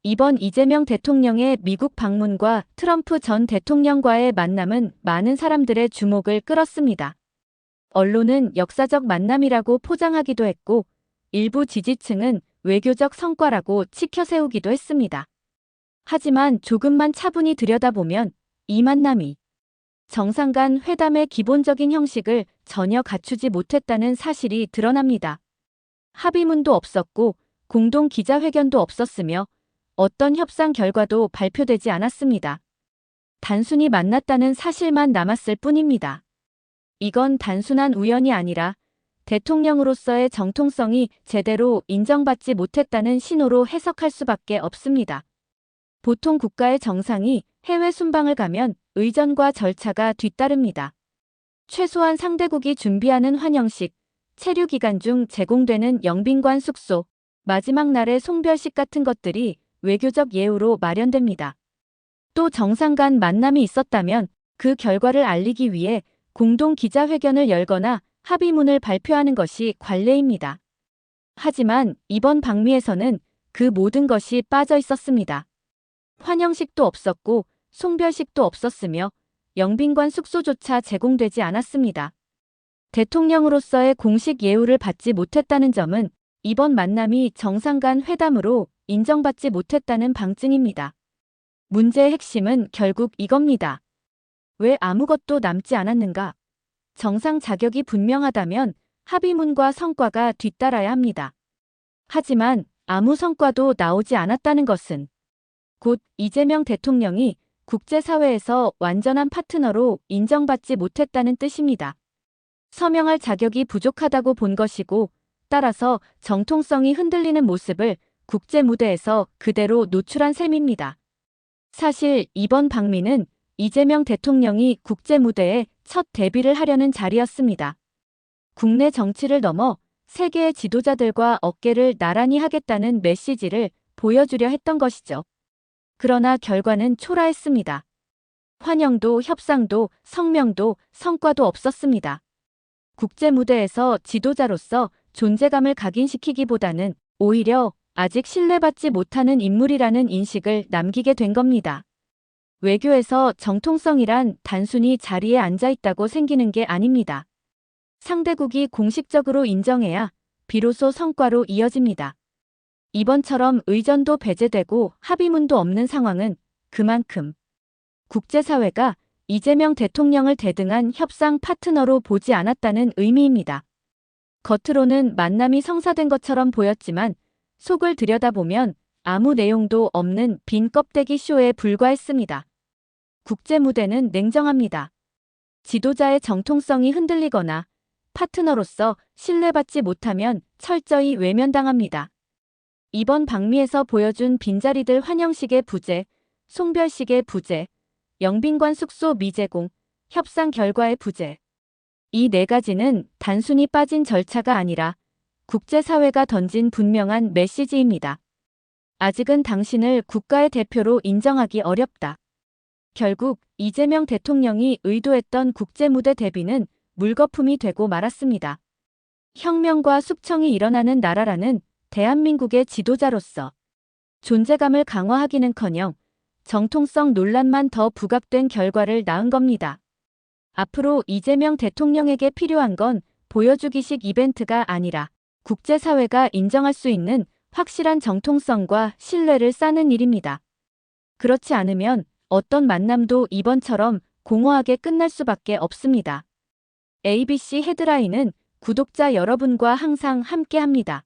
이번 이재명 대통령의 미국 방문과 트럼프 전 대통령과의 만남은 많은 사람들의 주목을 끌었습니다. 언론은 역사적 만남이라고 포장하기도 했고, 일부 지지층은 외교적 성과라고 치켜세우기도 했습니다. 하지만 조금만 차분히 들여다보면 이 만남이 정상 간 회담의 기본적인 형식을 전혀 갖추지 못했다는 사실이 드러납니다. 합의문도 없었고 공동 기자회견도 없었으며 어떤 협상 결과도 발표되지 않았습니다. 단순히 만났다는 사실만 남았을 뿐입니다. 이건 단순한 우연이 아니라 대통령으로서의 정통성이 제대로 인정받지 못했다는 신호로 해석할 수밖에 없습니다. 보통 국가의 정상이 해외 순방을 가면 의전과 절차가 뒤따릅니다. 최소한 상대국이 준비하는 환영식, 체류 기간 중 제공되는 영빈관 숙소, 마지막 날의 송별식 같은 것들이 외교적 예우로 마련됩니다. 또 정상 간 만남이 있었다면 그 결과를 알리기 위해 공동 기자회견을 열거나 합의문을 발표하는 것이 관례입니다. 하지만 이번 방미에서는 그 모든 것이 빠져 있었습니다. 환영식도 없었고 송별식도 없었으며 영빈관 숙소조차 제공되지 않았습니다. 대통령으로서의 공식 예우를 받지 못했다는 점은 이번 만남이 정상 간 회담으로 인정받지 못했다는 방증입니다. 문제의 핵심은 결국 이겁니다. 왜 아무것도 남지 않았는가? 정상 자격이 분명하다면 합의문과 성과가 뒤따라야 합니다. 하지만 아무 성과도 나오지 않았다는 것은 곧 이재명 대통령이 국제사회에서 완전한 파트너로 인정받지 못했다는 뜻입니다. 서명할 자격이 부족하다고 본 것이고, 따라서 정통성이 흔들리는 모습을 국제 무대에서 그대로 노출한 셈입니다. 사실 이번 방미는 이재명 대통령이 국제 무대에 첫 데뷔를 하려는 자리였습니다. 국내 정치를 넘어 세계의 지도자들과 어깨를 나란히 하겠다는 메시지를 보여주려 했던 것이죠. 그러나 결과는 초라했습니다. 환영도 협상도 성명도 성과도 없었습니다. 국제 무대에서 지도자로서 존재감을 각인시키기보다는 오히려 아직 신뢰받지 못하는 인물이라는 인식을 남기게 된 겁니다. 외교에서 정통성이란 단순히 자리에 앉아 있다고 생기는 게 아닙니다. 상대국이 공식적으로 인정해야 비로소 성과로 이어집니다. 이번처럼 의전도 배제되고 합의문도 없는 상황은 그만큼 국제사회가 이재명 대통령을 대등한 협상 파트너로 보지 않았다는 의미입니다. 겉으로는 만남이 성사된 것처럼 보였지만 속을 들여다보면 아무 내용도 없는 빈 껍데기 쇼에 불과했습니다. 국제 무대는 냉정합니다. 지도자의 정통성이 흔들리거나 파트너로서 신뢰받지 못하면 철저히 외면당합니다. 이번 방미에서 보여준 빈자리들 환영식의 부재, 송별식의 부재, 영빈관 숙소 미제공, 협상 결과의 부재. 이 네 가지는 단순히 빠진 절차가 아니라 국제사회가 던진 분명한 메시지입니다. 아직은 당신을 국가의 대표로 인정하기 어렵다. 결국 이재명 대통령이 의도했던 국제무대 데뷔는 물거품이 되고 말았습니다. 혁명과 숙청이 일어나는 나라라는 대한민국의 지도자로서 존재감을 강화하기는커녕 정통성 논란만 더 부각된 결과를 낳은 겁니다. 앞으로 이재명 대통령에게 필요한 건 보여주기식 이벤트가 아니라 국제사회가 인정할 수 있는 확실한 정통성과 신뢰를 쌓는 일입니다. 그렇지 않으면 어떤 만남도 이번처럼 공허하게 끝날 수밖에 없습니다. ABC 헤드라인은 구독자 여러분과 항상 함께합니다.